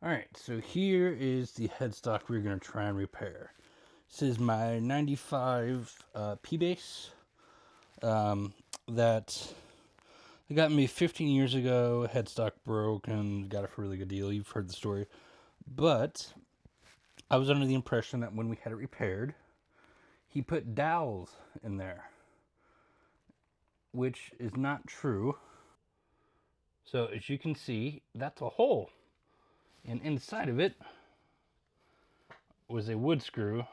Alright, so here is the headstock we're going to try and repair. This is my 95 P-Bass that they got me 15 years ago. Headstock broke and got it for a really good deal. You've heard the story. But I was under the impression that when we had it repaired, he put dowels in there, which is not true. So as you can see, that's a hole. And inside of it was a wood screw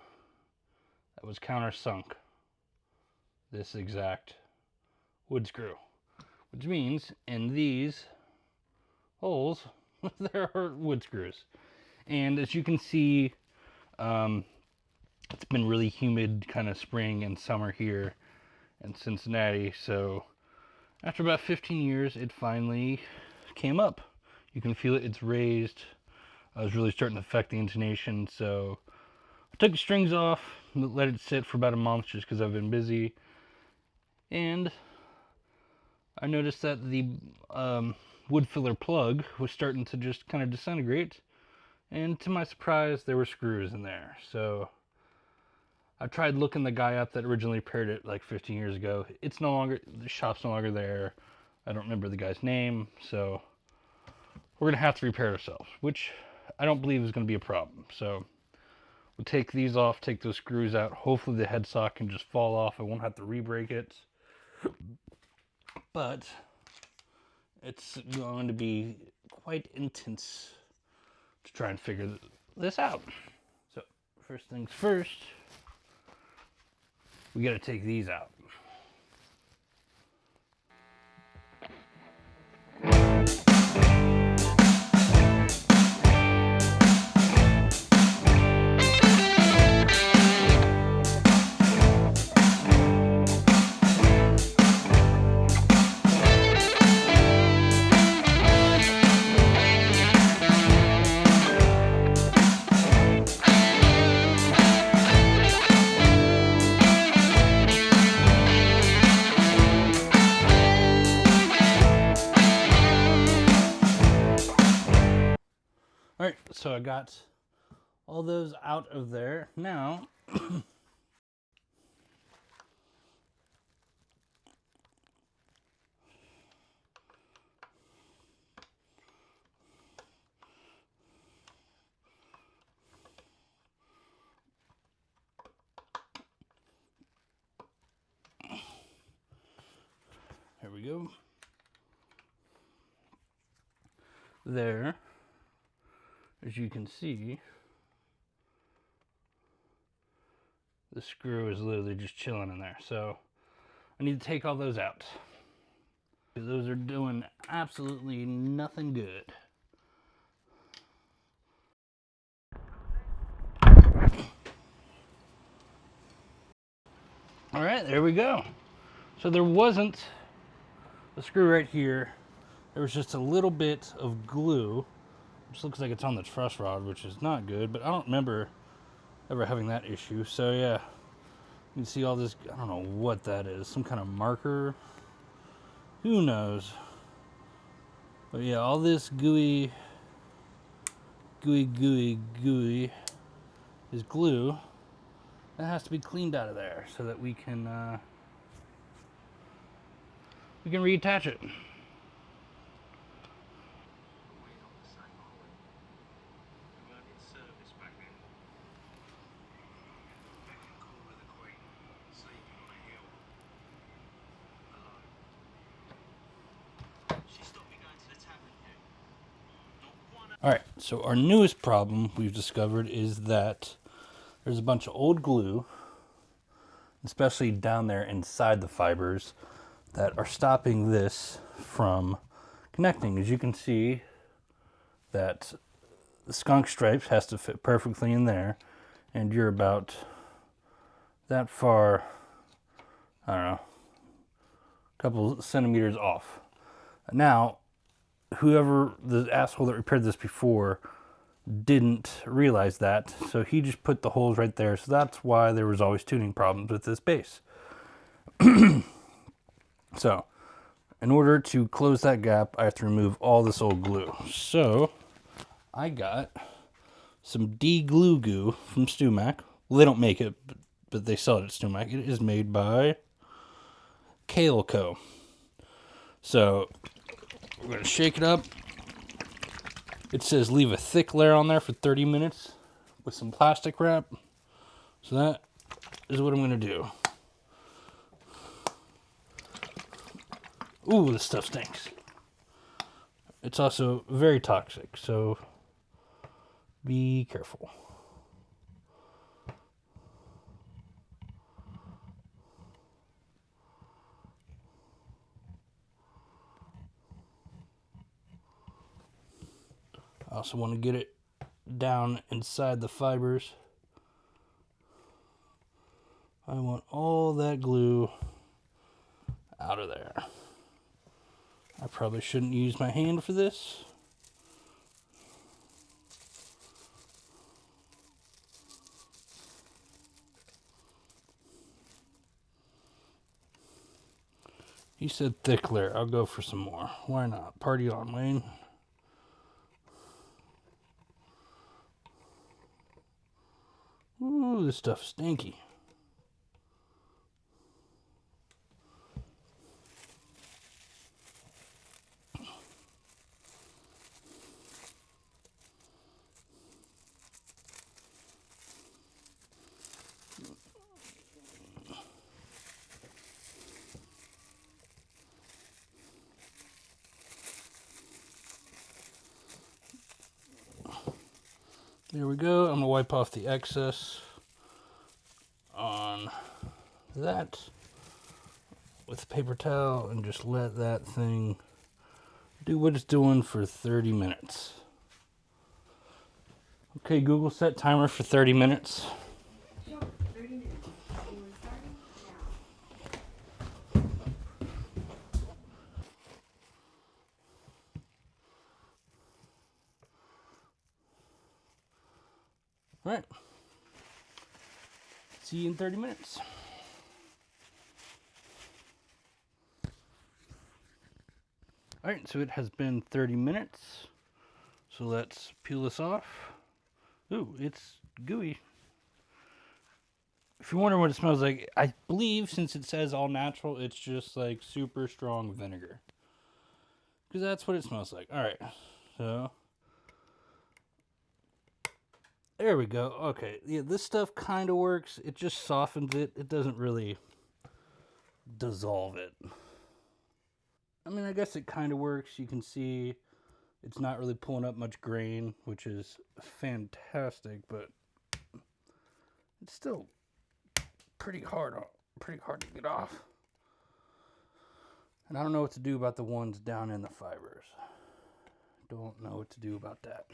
that was countersunk. This exact wood screw. Which means in these holes, there are wood screws. And as you can see, it's been really humid kind of spring and summer here in Cincinnati. So after about 15 years, it finally came up. You can feel it, it's raised. I was really starting to affect the intonation, so I took the strings off, let it sit for about a month just because I've been busy. And I noticed that the wood filler plug was starting to just kind of disintegrate. And to my surprise, there were screws in there. So I tried looking the guy up that originally repaired it like 15 years ago. It's no longer, the shop's no longer there. I don't remember the guy's name, so we're gonna have to repair it ourselves, which I don't believe is gonna be a problem. So we'll take these off, take those screws out. Hopefully the headstock can just fall off. I won't have to re-break it. But it's going to be quite intense to try and figure this out. So first things first, we got to take these out. All right, so I got all those out of there. Now, here we go. There, as you can see, the screw is literally just chilling in there. So I need to take all those out. Those are doing absolutely nothing good. All right, there we go. So there wasn't a screw right here. There was just a little bit of glue, which looks like it's on the truss rod, which is not good, but I don't remember ever having that issue. So yeah, you can see all this, I don't know what that is, some kind of marker, who knows. But yeah, all this gooey is glue. That has to be cleaned out of there so that we can reattach it. Alright, so our newest problem we've discovered is that there's a bunch of old glue, especially down there inside the fibers, that are stopping this from connecting. As you can see, that the skunk stripes has to fit perfectly in there, and you're about that far, I don't know, a couple centimeters off. Now, whoever, the asshole that repaired this before, didn't realize that, so he just put the holes right there. So that's why there was always tuning problems with this bass. So in order to close that gap, I have to remove all this old glue. So I got some D-glue goo from StewMac. Well, they don't make it, but they sell it at StewMac. It is made by Kale Co. So we're going to shake it up. It says leave a thick layer on there for 30 minutes with some plastic wrap. So that is what I'm going to do. Ooh, this stuff stinks. It's also very toxic, so be careful. I also want to get it down inside the fibers. I want all that glue out of there. I probably shouldn't use my hand for this. He said thick layer. I'll go for some more. Why not? Party on, Wayne. Ooh, this stuff's stinky. There we go. I'm going to wipe off the excess on that with a paper towel and just let that thing do what it's doing for 30 minutes. Okay, Google, set timer for 30 minutes. Sure, 30 minutes. And we're starting now. All right. See you in 30 minutes. All right, so it has been 30 minutes. So let's peel this off. Ooh, it's gooey. If you're wondering what it smells like, I believe since it says all natural, it's just like super strong vinegar. Because that's what it smells like. All right, so there we go. Okay, yeah, this stuff kind of works. It just softens it. It doesn't really dissolve it. I mean, I guess it kind of works. You can see it's not really pulling up much grain, which is fantastic, but it's still pretty hard to get off. And I don't know what to do about the ones down in the fibers. Don't know what to do about that.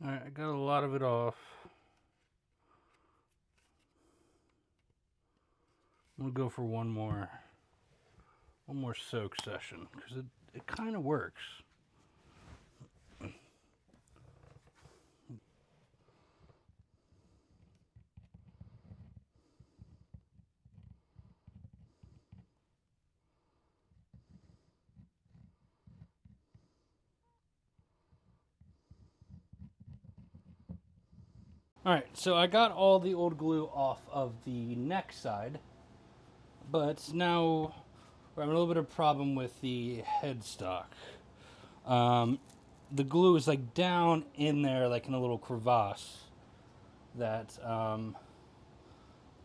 Alright, I got a lot of it off. I'm gonna go for one more soak session because it kind of works. Alright, so I got all the old glue off of the neck side, but now we're having a little bit of problem with the headstock. The glue is like down in there, like in a little crevasse that I'm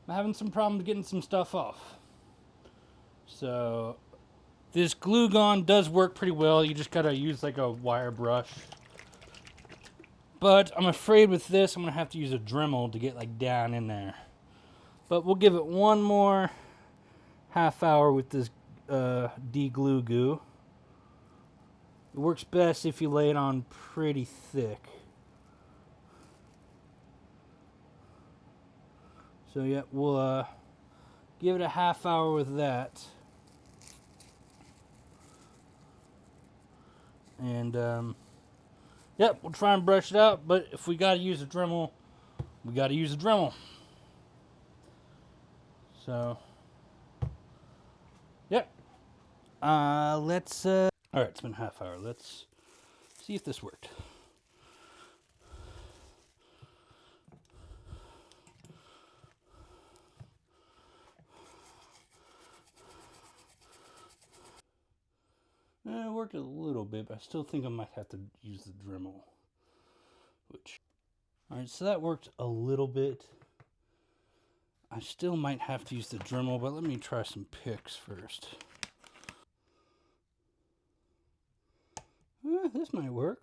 having some problems getting some stuff off. So this glue gun does work pretty well. You just gotta use like a wire brush. But I'm afraid with this, I'm gonna have to use a Dremel to get like down in there. But we'll give it one more half hour with this de-glue goo. It works best if you lay it on pretty thick. So yeah, we'll give it a half hour with that. And yep, we'll try and brush it out, but if we gotta use a Dremel, we gotta use a Dremel. So, yep. Let's, alright, it's been a half hour. Let's see if this worked. It worked a little bit, but I still think I might have to use the Dremel. Alright, so that worked a little bit. I still might have to use the Dremel, but let me try some picks first. This might work.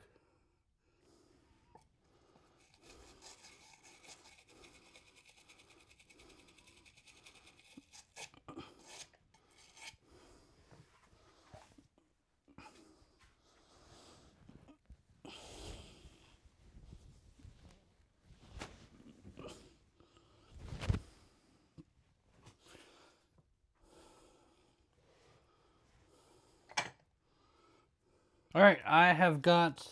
Alright, I have got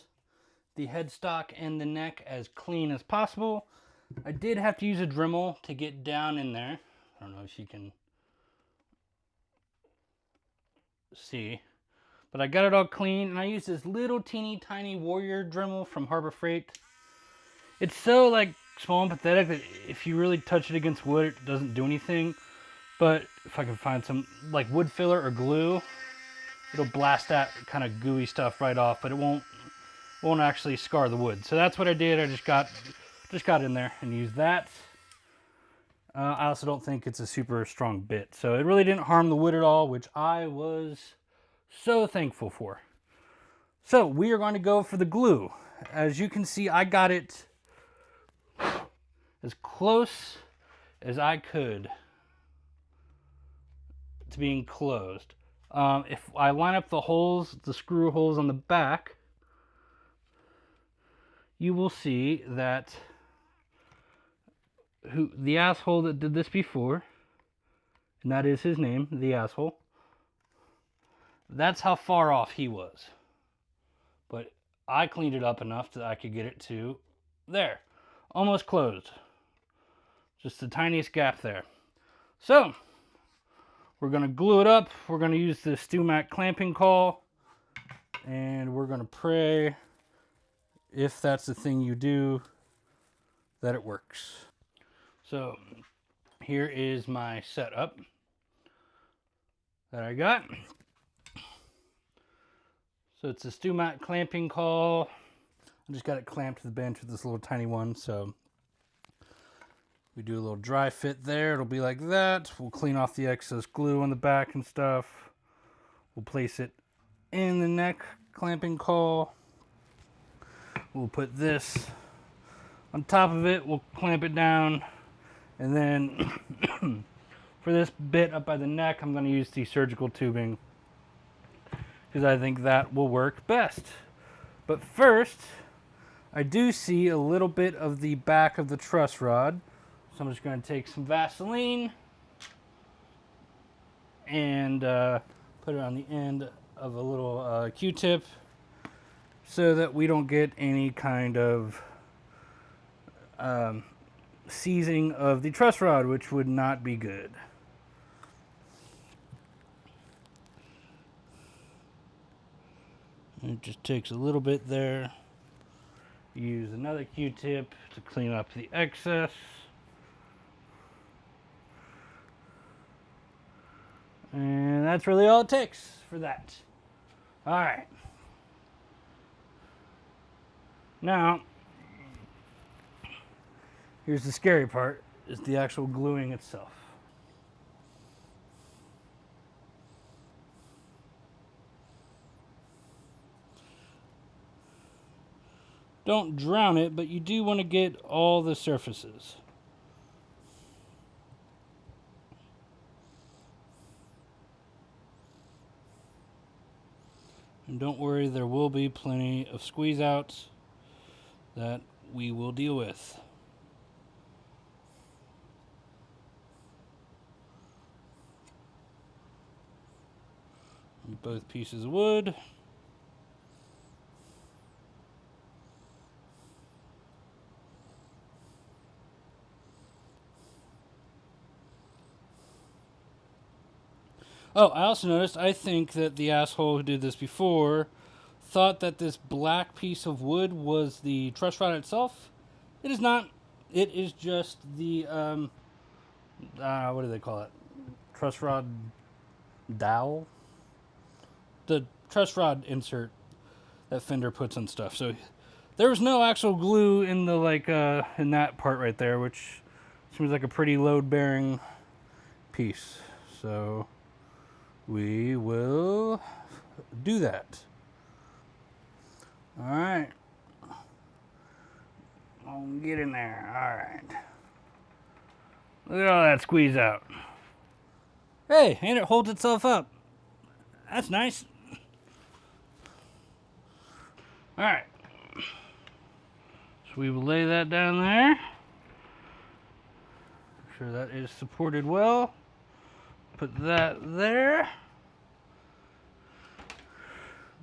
the headstock and the neck as clean as possible. I did have to use a Dremel to get down in there. I don't know if you can see. But I got it all clean, and I used this little teeny tiny Warrior Dremel from Harbor Freight. It's so like small and pathetic that if you really touch it against wood, it doesn't do anything. But if I can find some like wood filler or glue, it'll blast that kind of gooey stuff right off, but it won't actually scar the wood. So that's what I did. I just got in there and used that. I also don't think it's a super strong bit, so it really didn't harm the wood at all, which I was so thankful for. So we are going to go for the glue. As you can see, I got it as close as I could to being closed. If I line up the holes, the screw holes on the back, you will see that the asshole that did this before, and that is his name, the asshole, that's how far off he was. But I cleaned it up enough that I could get it to there. Almost closed. Just the tiniest gap there. So, we're going to glue it up. We're going to use the StewMac clamping caul. And we're going to pray, if that's the thing you do, that it works. So, here is my setup that I got. So it's a StewMac clamping caul. I just got it clamped to the bench with this little tiny one. So we do a little dry fit there. It'll be like that. We'll clean off the excess glue on the back and stuff. We'll place it in the neck clamping caul. We'll put this on top of it. We'll clamp it down. And then for this bit up by the neck, I'm going to use the surgical tubing, because I think that will work best. But first, I do see a little bit of the back of the truss rod. So I'm just going to take some Vaseline and put it on the end of a little Q-tip so that we don't get any kind of seizing of the truss rod, which would not be good. It just takes a little bit there. Use another Q-tip to clean up the excess. And that's really all it takes for that. All right. Now, here's the scary part, is the actual gluing itself. Don't drown it, but you do want to get all the surfaces. And don't worry, there will be plenty of squeeze outs that we will deal with. Both pieces of wood. Oh, I also noticed, I think that the asshole who did this before thought that this black piece of wood was the truss rod itself. It is not. It is just the, what do they call it? Truss rod dowel? The truss rod insert that Fender puts on stuff. So there was no actual glue in the, in that part right there, which seems like a pretty load-bearing piece. So we will do that. All right. I'll get in there. All right. Look at all that squeeze out. Hey, and it holds itself up. That's nice. All right. So we will lay that down there. Make sure that is supported well. Put that there.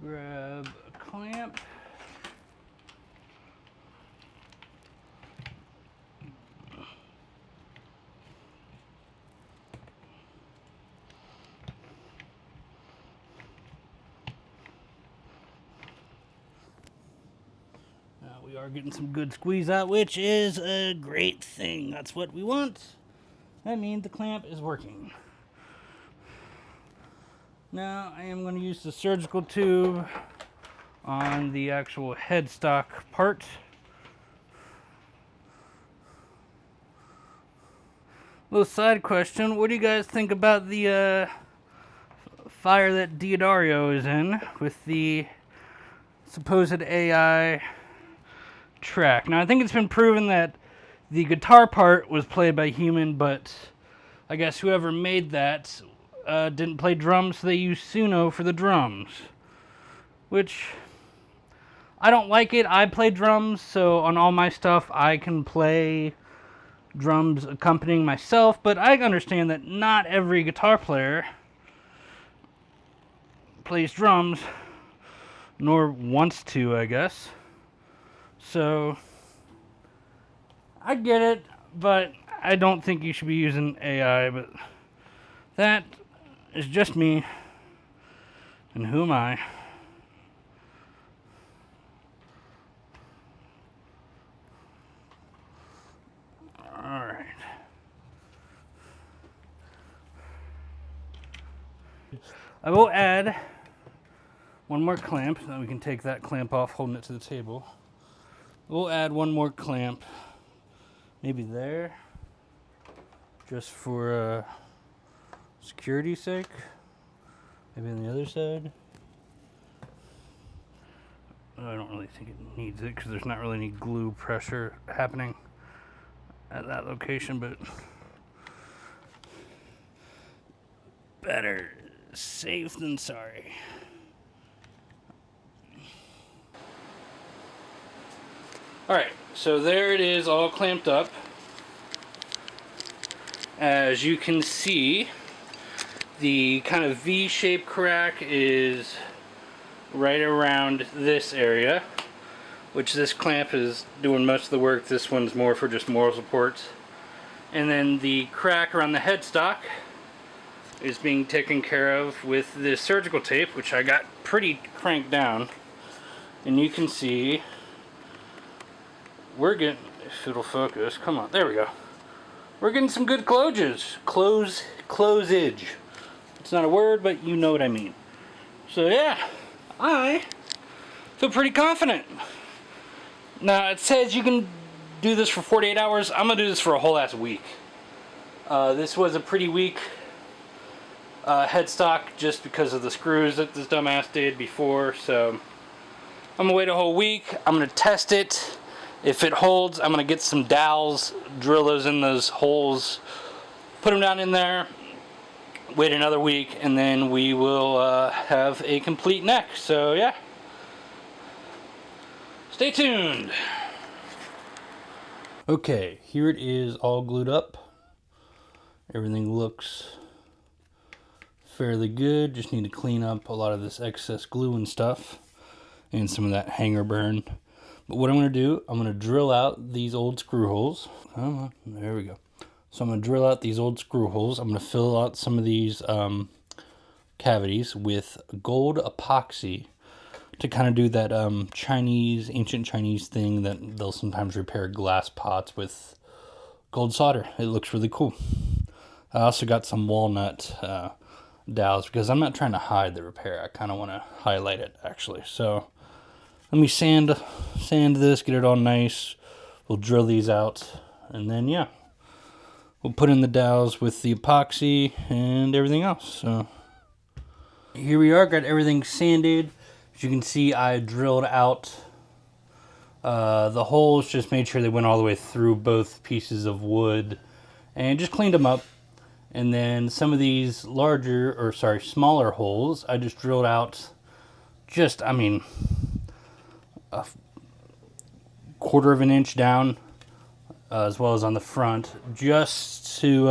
Grab a clamp. Now we are getting some good squeeze out, which is a great thing. That's what we want. That means the clamp is working. Now I am going to use the surgical tube on the actual headstock part. Little side question, what do you guys think about the fire that Diodario is in with the supposed AI track? Now I think it's been proven that the guitar part was played by human, but I guess whoever made that didn't play drums, so they used Suno for the drums. Which, I don't like it. I play drums, so on all my stuff I can play drums accompanying myself, but I understand that not every guitar player plays drums, nor wants to, I guess. So, I get it, but I don't think you should be using AI, but that is just me, and who am I? Alright. I will add one more clamp, so that we can take that clamp off, holding it to the table. We'll add one more clamp, maybe there, just for security's sake. Maybe on the other side. I don't really think it needs it because there's not really any glue pressure happening at that location, but better safe than sorry. Alright, so there it is all clamped up. As you can see, the kind of V-shaped crack is right around this area, which this clamp is doing most of the work. This one's more for just moral supports. And then the crack around the headstock is being taken care of with this surgical tape, which I got pretty cranked down. And you can see we're getting, if it'll focus, come on, there we go. We're getting some good closage. Closage. It's not a word, but you know what I mean. So yeah, I feel pretty confident. Now it says you can do this for 48 hours. I'm gonna do this for a whole ass week. This was a pretty weak headstock just because of the screws that this dumbass did before. So I'm gonna wait a whole week. I'm gonna test it. If it holds, I'm gonna get some dowels, drill those in those holes, put them down in there, wait another week, and then we will have a complete neck. So yeah, stay tuned. Okay, here it is all glued up. Everything looks fairly good. Just need to clean up a lot of this excess glue and stuff and some of that hanger burn. But what I'm going to do, I'm going to drill out these old screw holes. Come on, there we go. So I'm going to drill out these old screw holes. I'm going to fill out some of these cavities with gold epoxy to kind of do that ancient Chinese thing that they'll sometimes repair glass pots with gold solder. It looks really cool. I also got some walnut dowels because I'm not trying to hide the repair. I kind of want to highlight it actually. So let me sand this, get it all nice. We'll drill these out, and then yeah, we'll put in the dowels with the epoxy and everything else. So here we are, got everything sanded. As you can see, I drilled out the holes, just made sure they went all the way through both pieces of wood, and just cleaned them up. And then some of these smaller holes, I just drilled out just, a quarter of an inch down, as well as on the front, just to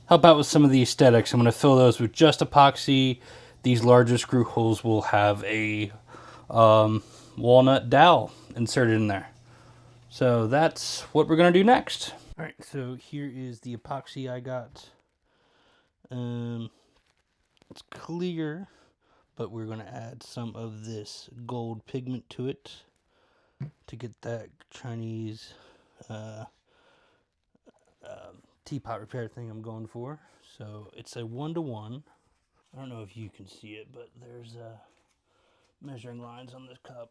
help out with some of the aesthetics. I'm going to fill those with just epoxy. These larger screw holes will have a walnut dowel inserted in there. So that's what we're going to do next. All right, so here is the epoxy I got. It's clear, but we're going to add some of this gold pigment to it to get that Chinese teapot repair thing I'm going for. So it's a 1-to-1. I don't know if you can see it, but there's measuring lines on this cup.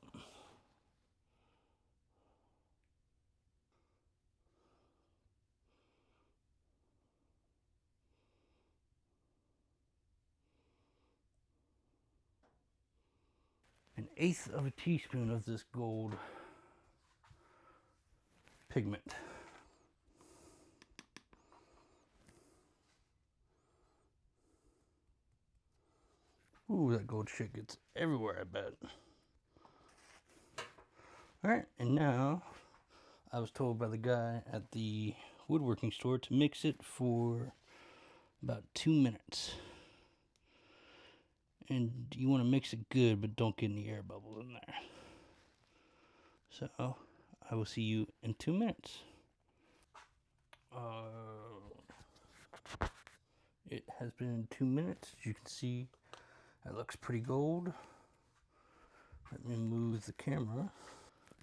An eighth of a teaspoon of this gold pigment. Ooh, that gold shit gets everywhere, I bet. Alright, and now I was told by the guy at the woodworking store to mix it for about 2 minutes. And you want to mix it good, but don't get any air bubbles in there. So, I will see you in 2 minutes. It has been 2 minutes. As you can see, it looks pretty gold. Let me move the camera.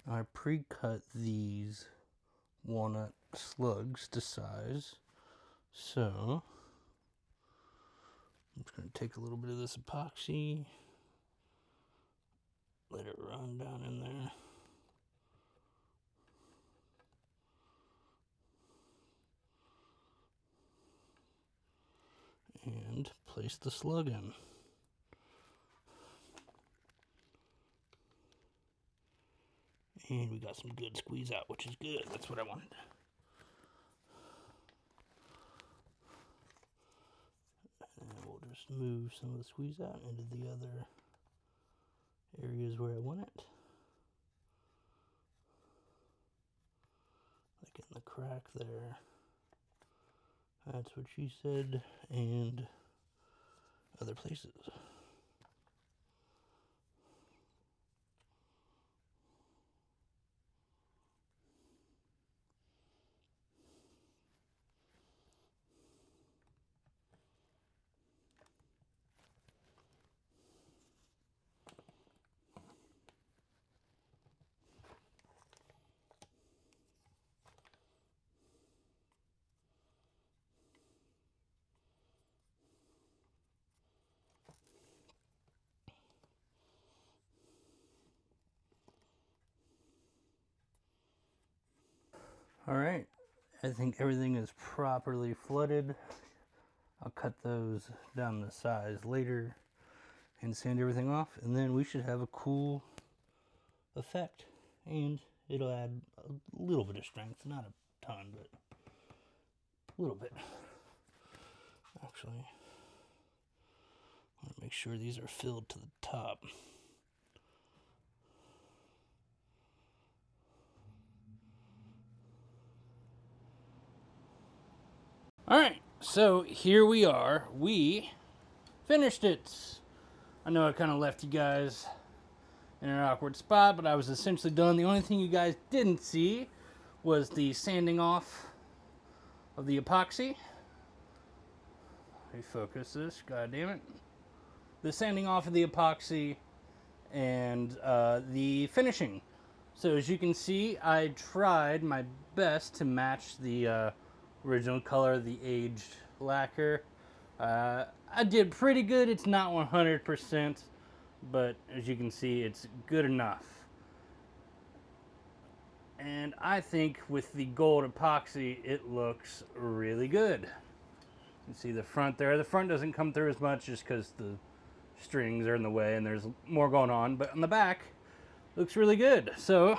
I pre-cut these walnut slugs to size. So, I'm just going to take a little bit of this epoxy, let it run down in there. And place the slug in. And we got some good squeeze out, which is good. That's what I wanted. And we'll just move some of the squeeze out into the other areas where I want it. like in the crack there. That's what she said, and other places. All right, I think everything is properly flooded. I'll cut those down to size later and sand everything off, and then we should have a cool effect, and it'll add a little bit of strength, not a ton, but a little bit. Actually, I want to make sure these are filled to the top. All right, so here we are. We finished it. I know I kind of left you guys in an awkward spot, but I was essentially done. The only thing you guys didn't see was the sanding off of the epoxy. Let me focus this, god damn it. The sanding off of the epoxy and the finishing. So as you can see, I tried my best to match the original color of the aged lacquer. I did pretty good. It's not 100%, but as you can see, it's good enough. And I think with the gold epoxy, it looks really good. You can see the front there. The front doesn't come through as much just because the strings are in the way and there's more going on, but on the back, looks really good. So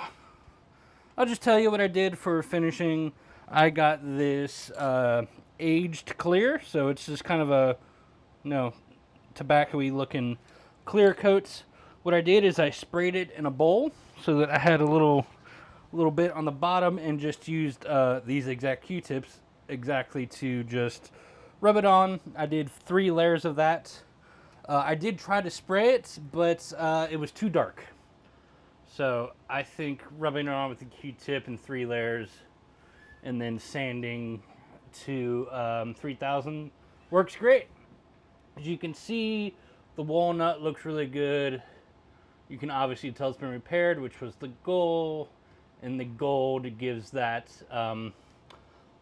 I'll just tell you what I did for finishing. I got this aged clear, so it's just kind of a, tobacco-y looking clear coats. What I did is I sprayed it in a bowl so that I had a little bit on the bottom, and just used these exact Q-tips exactly to just rub it on. I did 3 layers of that. I did try to spray it, but it was too dark. So I think rubbing it on with the Q-tip in 3 layers and then sanding to 3000 works great. As you can see, the walnut looks really good. You can obviously tell it's been repaired, which was the goal. And the gold gives that, I'm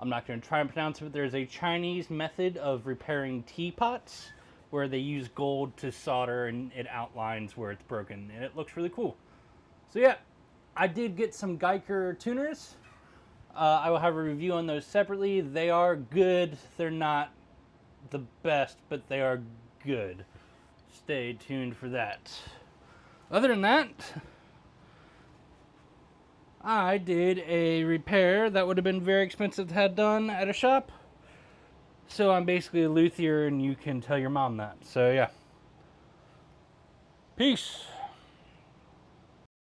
not going to try and pronounce it, but there's a Chinese method of repairing teapots where they use gold to solder, and it outlines where it's broken, and it looks really cool. So yeah, I did get some Geiger tuners. I will have a review on those separately. They are good. They're not the best, but they are good. Stay tuned for that. Other than that, I did a repair that would have been very expensive to have done at a shop. So I'm basically a luthier, and you can tell your mom that. So yeah. Peace.